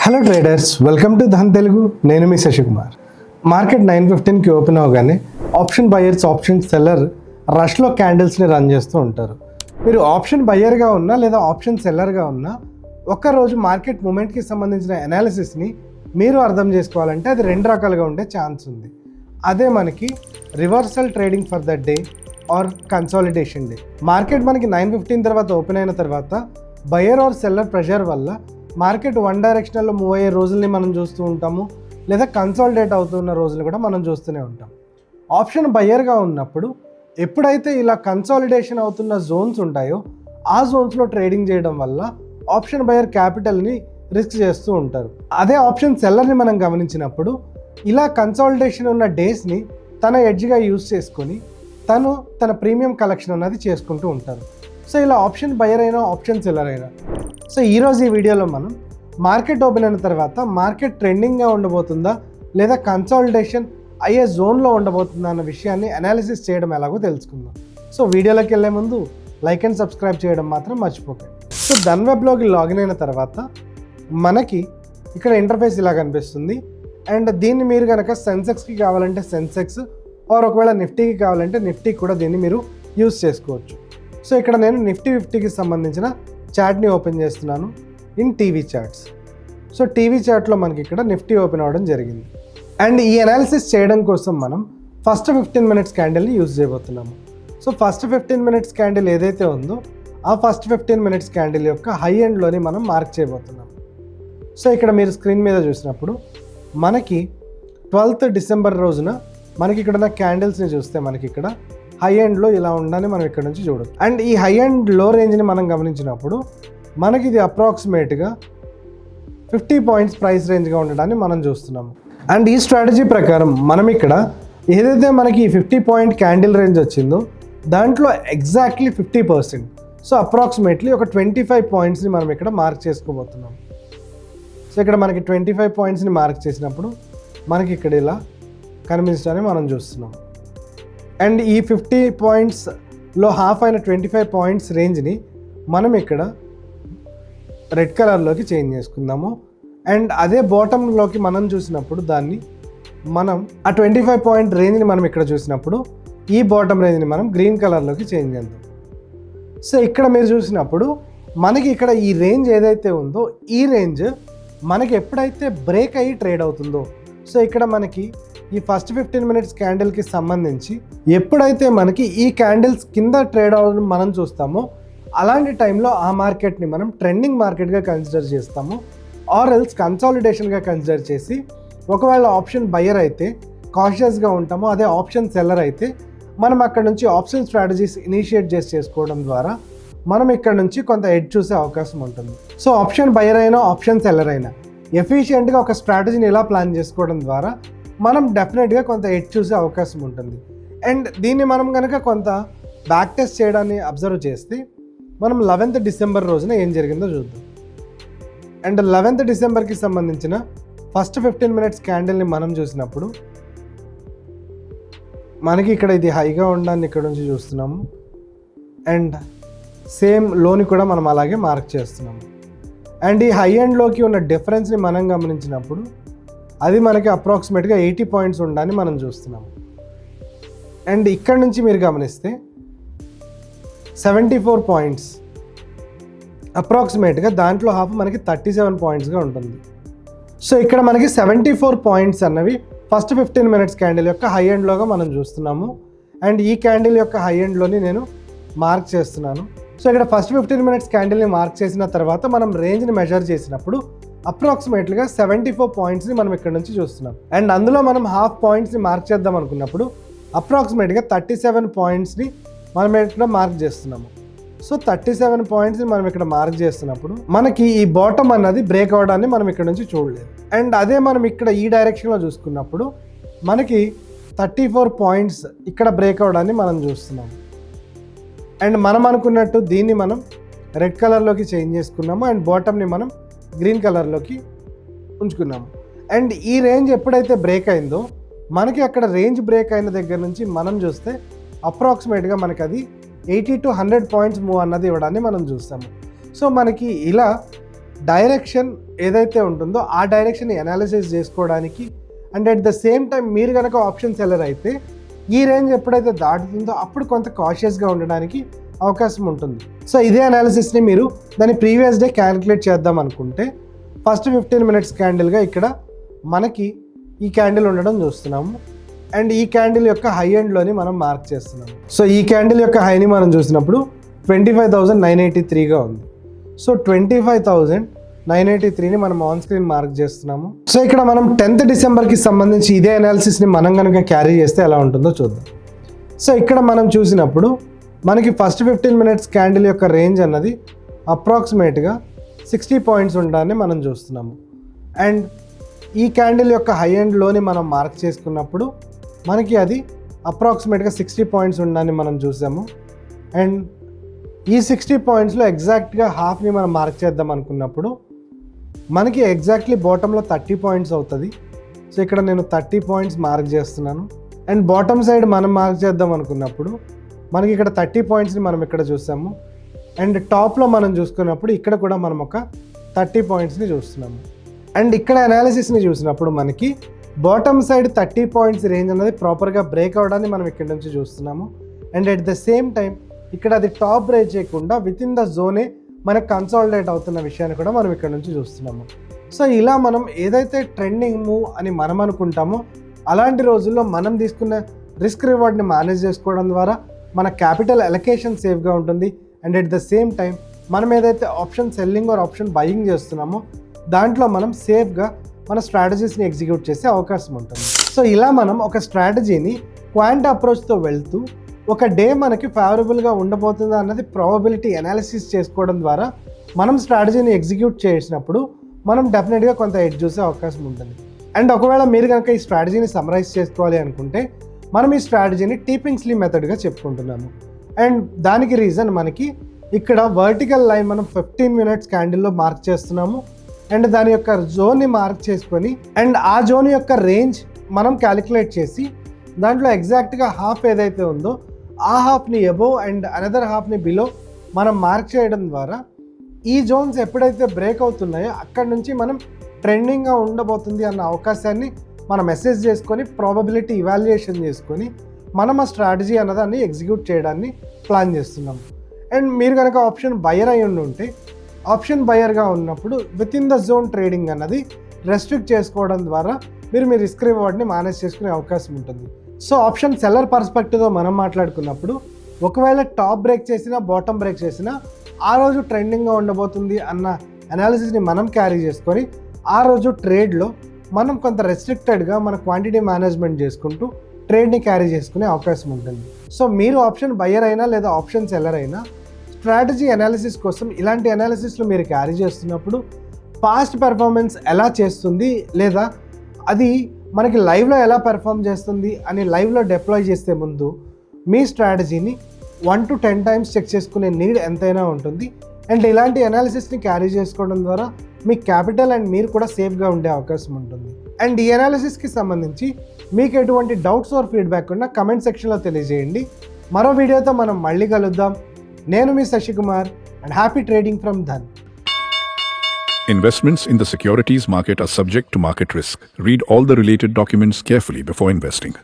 Hello traders, welcome to Dhan Telugu. నేను మీ Shashikumar. Market 9:15కి ఓపెన్ అవగానే ఆప్షన్ బయర్స్, ఆప్షన్ సెల్లర్ రష్లో క్యాండిల్స్ని రన్ చేస్తూ ఉంటారు. మీరు ఆప్షన్ బయ్యర్గా ఉన్నా లేదా ఆప్షన్ సెల్లర్గా ఉన్నా ఒక్కరోజు మార్కెట్ మూమెంట్కి సంబంధించిన అనాలిసిస్ని మీరు అర్థం చేసుకోవాలంటే అది రెండు రకాలుగా ఉండే ఛాన్స్ ఉంది. అదే మనకి reversal trading for the day or consolidation day. Market మనకి 9:15 తర్వాత ఓపెన్ అయిన తర్వాత బయర్ ఆర్ సెల్లర్ ప్రెషర్ వల్ల మార్కెట్ వన్ డైరెక్షనల్లో మూవ్ అయ్యే రోజుల్ని మనం చూస్తూ ఉంటాము, లేదా కన్సాలిడేట్ అవుతున్న రోజులు కూడా మనం చూస్తూనే ఉంటాం. ఆప్షన్ బయ్యర్గా ఉన్నప్పుడు ఎప్పుడైతే ఇలా కన్సాలిడేషన్ అవుతున్న జోన్స్ ఉంటాయో ఆ జోన్స్లో ట్రేడింగ్ చేయడం వల్ల ఆప్షన్ బయ్యర్ క్యాపిటల్ని రిస్క్ చేస్తూ ఉంటారు. అదే ఆప్షన్ సెల్లర్ని మనం గమనించినప్పుడు ఇలా కన్సాలిడేషన్ ఉన్న డేస్ని తన ఎడ్జ్గా యూజ్ చేసుకొని తన ప్రీమియం కలెక్షన్ అన్నది చేసుకుంటూ ఉంటారు. సో ఇలా ఆప్షన్ బయ్యర్ అయినా ఆప్షన్ సెల్లర్ అయినా. సో ఈరోజు ఈ వీడియోలో మనం మార్కెట్ ఓపెన్ అయిన తర్వాత మార్కెట్ ట్రెండింగ్గా ఉండబోతుందా లేదా కన్సాలిడేషన్ అయ్యే జోన్లో ఉండబోతుందా అన్న విషయాన్ని అనాలిసిస్ చేయడం ఎలాగో తెలుసుకుందాం. సో వీడియోలోకి వెళ్ళే ముందు లైక్ అండ్ సబ్స్క్రైబ్ చేయడం మాత్రం మర్చిపోకండి. సో ధన్ వెబ్లోకి లాగిన్ అయిన తర్వాత మనకి ఇక్కడ ఇంటర్ఫేస్ ఇలా కనిపిస్తుంది. అండ్ దీన్ని మీరు కనుక సెన్సెక్స్కి కావాలంటే సెన్సెక్స్, ఆర్ ఒకవేళ నిఫ్టీకి కావాలంటే నిఫ్టీకి కూడా దీన్ని మీరు యూజ్ చేసుకోవచ్చు. సో ఇక్కడ నేను నిఫ్టీ 50కి సంబంధించిన చార్ట్ని ఓపెన్ చేస్తున్నాను in TV charts. So TV చార్ట్లో మనకి ఇక్కడ నిఫ్టీ ఓపెన్ అవ్వడం జరిగింది. అండ్ ఈ అనాలిసిస్ చేయడం కోసం మనం ఫస్ట్ 15 మినిట్స్ క్యాండిల్ని యూజ్ చేయబోతున్నాము. సో ఫస్ట్ 15 మినిట్స్ క్యాండిల్ ఏదైతే ఉందో ఆ ఫస్ట్ 15 మినిట్స్ క్యాండిల్ యొక్క హై ఎండ్లోని మనం మార్క్ చేయబోతున్నాం. సో ఇక్కడ మీరు స్క్రీన్ మీద చూసినప్పుడు మనకి 12th డిసెంబర్ రోజున మనకి ఇక్కడ ఉన్న క్యాండిల్స్ని చూస్తే మనకి ఇక్కడ హై ఎండ్లో ఇలా ఉండాలని మనం ఇక్కడ నుంచి చూడొచ్చు. అండ్ ఈ హై అండ్ లో రేంజ్ని మనం గమనించినప్పుడు మనకి ఇది అప్రాక్సిమేట్గా 50 పాయింట్స్ ప్రైస్ రేంజ్గా ఉండడాన్ని మనం చూస్తున్నాము. అండ్ ఈ స్ట్రాటజీ ప్రకారం మనం ఇక్కడ ఏదైతే మనకి 50 పాయింట్ క్యాండిల్ రేంజ్ వచ్చిందో దాంట్లో ఎగ్జాక్ట్లీ 50%, సో అప్రాక్సిమేట్లీ ఒక 25 పాయింట్స్ని మనం ఇక్కడ మార్క్ చేసుకోబోతున్నాం. సో ఇక్కడ మనకి 25 పాయింట్స్ని మార్క్ చేసినప్పుడు మనకి ఇక్కడ ఇలా కనిపించడాన్ని మనం చూస్తున్నాం. అండ్ ఈ 50 పాయింట్స్లో హాఫ్ అయిన 25 పాయింట్స్ రేంజ్ని మనం ఇక్కడ రెడ్ కలర్లోకి చేంజ్ చేసుకుందాము. అండ్ అదే బాటంలోకి మనం చూసినప్పుడు దాన్ని మనం ఆ 25 పాయింట్ రేంజ్ని మనం ఇక్కడ చూసినప్పుడు ఈ బాటమ్ రేంజ్ని మనం గ్రీన్ కలర్లోకి చేంజ్ చేద్దాం. సో ఇక్కడ మీరు చూసినప్పుడు మనకి ఇక్కడ ఈ రేంజ్ ఏదైతే ఉందో ఈ రేంజ్ మనకి ఎప్పుడైతే బ్రేక్ అయ్యి ట్రేడ్ అవుతుందో, సో ఇక్కడ మనకి ఈ ఫస్ట్ 15 మినిట్స్ క్యాండిల్కి సంబంధించి ఎప్పుడైతే మనకి ఈ క్యాండిల్స్ కింద ట్రేడ్ అవ్వడం మనం చూస్తామో అలాంటి టైంలో ఆ మార్కెట్ని మనం ట్రెండింగ్ మార్కెట్గా కన్సిడర్ చేస్తాము, ఆర్ ఎల్స్ కన్సాలిడేషన్గా కన్సిడర్ చేసి ఒకవేళ ఆప్షన్ బయ్యర్ అయితే కాషియస్గా ఉంటామో, అదే ఆప్షన్ సెల్లర్ అయితే మనం అక్కడ నుంచి ఆప్షన్ స్ట్రాటజీస్ ఇనిషియేట్ చేసుకోవడం ద్వారా మనం ఇక్కడ నుంచి కొంత ఎడ్జ్ చూసే అవకాశం ఉంటుంది. సో ఆప్షన్ బయ్యర్ అయినా ఆప్షన్ సెల్లర్ అయినా ఎఫిషియెంట్గా ఒక స్ట్రాటజీని ఇలా ప్లాన్ చేసుకోవడం ద్వారా మనం డెఫినెట్గా కొంత ఎడ్జ్ చూసే అవకాశం ఉంటుంది. అండ్ దీన్ని మనం కనుక కొంత బ్యాక్ టెస్ట్ చేయడాన్ని అబ్జర్వ్ చేస్తే మనం 11th డిసెంబర్ రోజున ఏం జరిగిందో చూద్దాం. అండ్ 11th డిసెంబర్కి సంబంధించిన ఫస్ట్ 15 మినిట్స్ క్యాండిల్ని మనం చూసినప్పుడు మనకి ఇక్కడ ఇది హైగా ఉండడాన్ని ఇక్కడ నుంచి చూస్తున్నాము. అండ్ సేమ్ లోని కూడా మనం అలాగే మార్క్ చేస్తున్నాము. అండ్ ఈ హై ఎండ్లోకి ఉన్న డిఫరెన్స్ని మనం గమనించినప్పుడు అది మనకి అప్రాక్సిమేట్గా 80 పాయింట్స్ ఉండడాన్ని మనం చూస్తున్నాము. అండ్ ఇక్కడ నుంచి మీరు గమనిస్తే 74 పాయింట్స్ అప్రాక్సిమేట్గా, దాంట్లో హాఫ్ మనకి 37 పాయింట్స్గా ఉంటుంది. సో ఇక్కడ మనకి 74 పాయింట్స్ అన్నవి ఫస్ట్ 15 మినిట్స్ క్యాండిల్ యొక్క హై ఎండ్లోగా మనం చూస్తున్నాము. అండ్ ఈ క్యాండిల్ యొక్క హై ఎండ్లోని నేను మార్క్ చేస్తున్నాను. సో ఇక్కడ ఫస్ట్ 15 మినిట్స్ క్యాండిల్ని మార్క్ చేసిన తర్వాత మనం రేంజ్ని మెజర్ చేసినప్పుడు అప్రాక్సిమేట్లీగా 74 పాయింట్స్ని మనం ఇక్కడ నుంచి చూస్తున్నాం. అండ్ అందులో మనం హాఫ్ పాయింట్స్ని మార్క్ చేద్దాం అనుకున్నప్పుడు అప్రాక్సిమేట్గా 37 పాయింట్స్ని మనం ఇక్కడ మార్క్ చేస్తున్నాము. సో 37 పాయింట్స్ని మనం ఇక్కడ మార్క్ చేస్తున్నప్పుడు మనకి ఈ బాటమ్ అన్నది బ్రేక్ అవ్వడాన్ని మనం ఇక్కడ నుంచి చూడలేదు. అండ్ అదే మనం ఇక్కడ ఈ డైరెక్షన్లో చూసుకున్నప్పుడు మనకి 34 పాయింట్స్ ఇక్కడ బ్రేక్ అవ్వడాన్ని మనం చూస్తున్నాము. అండ్ మనం అనుకున్నట్టు దీన్ని మనం రెడ్ కలర్లోకి చేంజ్ చేసుకున్నాము. అండ్ బాటమ్ని మనం గ్రీన్ కలర్లోకి ఉంచుకున్నాము. అండ్ ఈ రేంజ్ ఎప్పుడైతే బ్రేక్ అయిందో మనకి అక్కడ రేంజ్ బ్రేక్ అయిన దగ్గర నుంచి మనం చూస్తే అప్రాక్సిమేట్గా మనకి అది 80 to 100 పాయింట్స్ మూవ్ అన్నది ఇవ్వడాన్ని మనం చూస్తాము. సో మనకి ఇలా డైరెక్షన్ ఏదైతే ఉంటుందో ఆ డైరెక్షన్ అనాలిసిస్ చేసుకోవడానికి and at the same time మీరు కనుక ఆప్షన్ సెల్లర్ అయితే ఈ రేంజ్ ఎప్పుడైతే దాటుతుందో అప్పుడు కొంత కాషియస్గా ఉండడానికి అవకాశం ఉంటుంది. సో ఇదే అనాలిసిస్ని మీరు దాని ప్రీవియస్ డే క్యాలిక్యులేట్ చేద్దాం అనుకుంటే ఫస్ట్ 15 minutes క్యాండిల్గా ఇక్కడ మనకి ఈ క్యాండిల్ ఉండడం చూస్తున్నాము అండ్ ఈ క్యాండిల్ యొక్క హై ఎండ్లోని మనం మార్క్ చేస్తున్నాము. సో ఈ క్యాండిల్ యొక్క హైని మనం చూసినప్పుడు 25,983గా ఉంది. సో 25,983ని మనం ఆన్ స్క్రీన్ మార్క్ చేస్తున్నాము. సో ఇక్కడ మనం 10th Decemberకి సంబంధించి ఇదే అనాలిసిస్ని మనం కనుక క్యారీ చేస్తే ఎలా ఉంటుందో చూద్దాం. సో ఇక్కడ మనం చూసినప్పుడు మనకి ఫస్ట్ 15 minutes క్యాండిల్ యొక్క రేంజ్ అన్నది అప్రాక్సిమేట్గా 60 points ఉండడాన్ని మనం చూస్తున్నాము అండ్ ఈ క్యాండిల్ యొక్క హై ఎండ్లోని మనం మార్క్ చేసుకున్నప్పుడు మనకి అది అప్రాక్సిమేట్గా 60 points ఉండడాన్ని మనం చూసాము అండ్ ఈ 60 pointsలో ఎగ్జాక్ట్గా హాఫ్ని మనం మార్క్ చేద్దాం అనుకున్నప్పుడు మనకి ఎగ్జాక్ట్లీ బాటంలో 30 points అవుతుంది. సో ఇక్కడ నేను 30 points మార్క్ చేస్తున్నాను అండ్ బాటమ్ సైడ్ మనం మార్క్ చేద్దాం అనుకున్నప్పుడు మనకి ఇక్కడ 30 pointsని మనం ఇక్కడ చూసాము అండ్ టాప్లో మనం చూసుకున్నప్పుడు ఇక్కడ కూడా మనం ఒక 30 pointsని చూస్తున్నాము అండ్ ఇక్కడ అనాలిసిస్ని చూసినప్పుడు మనకి బాటమ్ సైడ్ 30 points రేంజ్ అనేది ప్రాపర్గా బ్రేక్ అవ్వడాన్ని మనం ఇక్కడ నుంచి చూస్తున్నాము and at the same time ఇక్కడ అది టాప్ బ్రేక్ చేయకుండా విత్ ఇన్ ద జోనే మనకు కన్సాలిడేట్ అవుతున్న విషయాన్ని కూడా మనం ఇక్కడ నుంచి చూస్తున్నాము. సో ఇలా మనం ఏదైతే ట్రెండింగ్ మూవ్ అని మనం అనుకుంటామో అలాంటి రోజుల్లో మనం తీసుకున్న రిస్క్ రివార్డ్ని మేనేజ్ చేసుకోవడం ద్వారా మన క్యాపిటల్ అలొకేషన్ సేఫ్గా ఉంటుంది and at the same time మనం ఏదైతే option selling or option buying చేస్తున్నామో దాంట్లో మనం సేఫ్గా మన స్ట్రాటజీస్ని ఎగ్జిక్యూట్ చేసే అవకాశం ఉంటుంది. సో ఇలా మనం ఒక స్ట్రాటజీని క్వాంట్ అప్రోచ్తో వెళ్తూ ఒక డే మనకి ఫేవరబుల్గా ఉండబోతుందా అన్నది ప్రాబబిలిటీ అనాలిసిస్ చేసుకోవడం ద్వారా మనం స్ట్రాటజీని ఎగ్జిక్యూట్ చేసినప్పుడు మనం డెఫినెట్గా కొంత ఎడ్జ్ చూసే అవకాశం ఉంటుంది. అండ్ ఒకవేళ మీరు కనుక ఈ స్ట్రాటజీని సమ్మరైజ్ చేసుకోవాలి అనుకుంటే మనం ఈ స్ట్రాటజీని టీపింగ్ స్లీవ్ మెథడ్గా చెప్పుకుంటున్నాము అండ్ దానికి రీజన్ మనకి ఇక్కడ వర్టికల్ లైన్ మనం 15 minutes క్యాండిల్లో మార్క్ చేస్తున్నాము అండ్ దాని యొక్క జోన్ని మార్క్ చేసుకొని అండ్ ఆ జోన్ యొక్క రేంజ్ మనం క్యాలిక్యులేట్ చేసి దాంట్లో ఎగ్జాక్ట్గా హాఫ్ ఏదైతే ఉందో ఆ హాఫ్ని అబోవ్ అండ్ అనదర్ హాఫ్ని బిలో మనం మార్క్ చేయడం ద్వారా ఈ జోన్స్ ఎప్పుడైతే బ్రేక్ అవుతున్నాయో అక్కడి నుంచి మనం ట్రెండింగ్గా ఉండబోతుంది అన్న అవకాశాన్ని మనం అసెస్ చేసుకొని ప్రాబబిలిటీ ఇవాల్యుయేషన్ చేసుకొని మనం ఆ స్ట్రాటజీ అన్నదాన్ని ఎగ్జిక్యూట్ చేయడాన్ని ప్లాన్ చేస్తున్నాము. అండ్ మీరు కనుక ఆప్షన్ బయర్ అయి ఉంటే ఆప్షన్ బయర్గా ఉన్నప్పుడు with in the zone trading అన్నది రెస్ట్రిక్ట్ చేసుకోవడం ద్వారా మీరు మీ రిస్క్ రివార్డ్ని మేనేజ్ చేసుకునే అవకాశం ఉంటుంది. సో ఆప్షన్ సెల్లర్ పర్స్పెక్టివ్తో మనం మాట్లాడుకున్నప్పుడు ఒకవేళ టాప్ బ్రేక్ చేసినా బాటమ్ బ్రేక్ చేసినా ఆ రోజు ట్రెండింగ్గా ఉండబోతుంది అన్న అనాలిసిస్ని మనం క్యారీ చేసుకొని ఆ రోజు ట్రేడ్లో మనం కొంత రెస్ట్రిక్టెడ్గా మన క్వాంటిటీ మేనేజ్మెంట్ చేసుకుంటూ ట్రేడ్ని క్యారీ చేసుకునే అవకాశం ఉంటుంది. సో మీరు ఆప్షన్ బయర్ అయినా లేదా ఆప్షన్ సెల్లర్ అయినా స్ట్రాటజీ అనాలిసిస్ కోసం ఇలాంటి అనాలిసిస్లు మీరు క్యారీ చేస్తున్నప్పుడు పాస్ట్ పెర్ఫార్మెన్స్ ఎలా చేస్తుంది లేదా అది మనకి లైవ్లో ఎలా పెర్ఫామ్ చేస్తుంది అని లైవ్లో డిప్లాయ్ చేసే ముందు మీ స్ట్రాటజీని 1 to 10 times చెక్ చేసుకునే నీడ్ ఎంతైనా ఉంటుంది అండ్ ఇలాంటి అనాలిసిస్ని క్యారీ చేసుకోవడం ద్వారా మీ క్యాపిటల్ అండ్ మీరు కూడా సేఫ్గా ఉండే అవకాశం ఉంటుంది. అండ్ ఈ అనాలిసిస్కి సంబంధించి మీకు ఎటువంటి డౌట్స్ ఆర్ ఫీడ్బ్యాక్ ఉన్నా కమెంట్ సెక్షన్లో తెలియజేయండి. మరో వీడియోతో మనం మళ్ళీ కలుద్దాం. నేను మీ Shashikumar and happy trading from Dhan. Investments in the securities market are subject to market risk. Read all the related documents carefully before investing.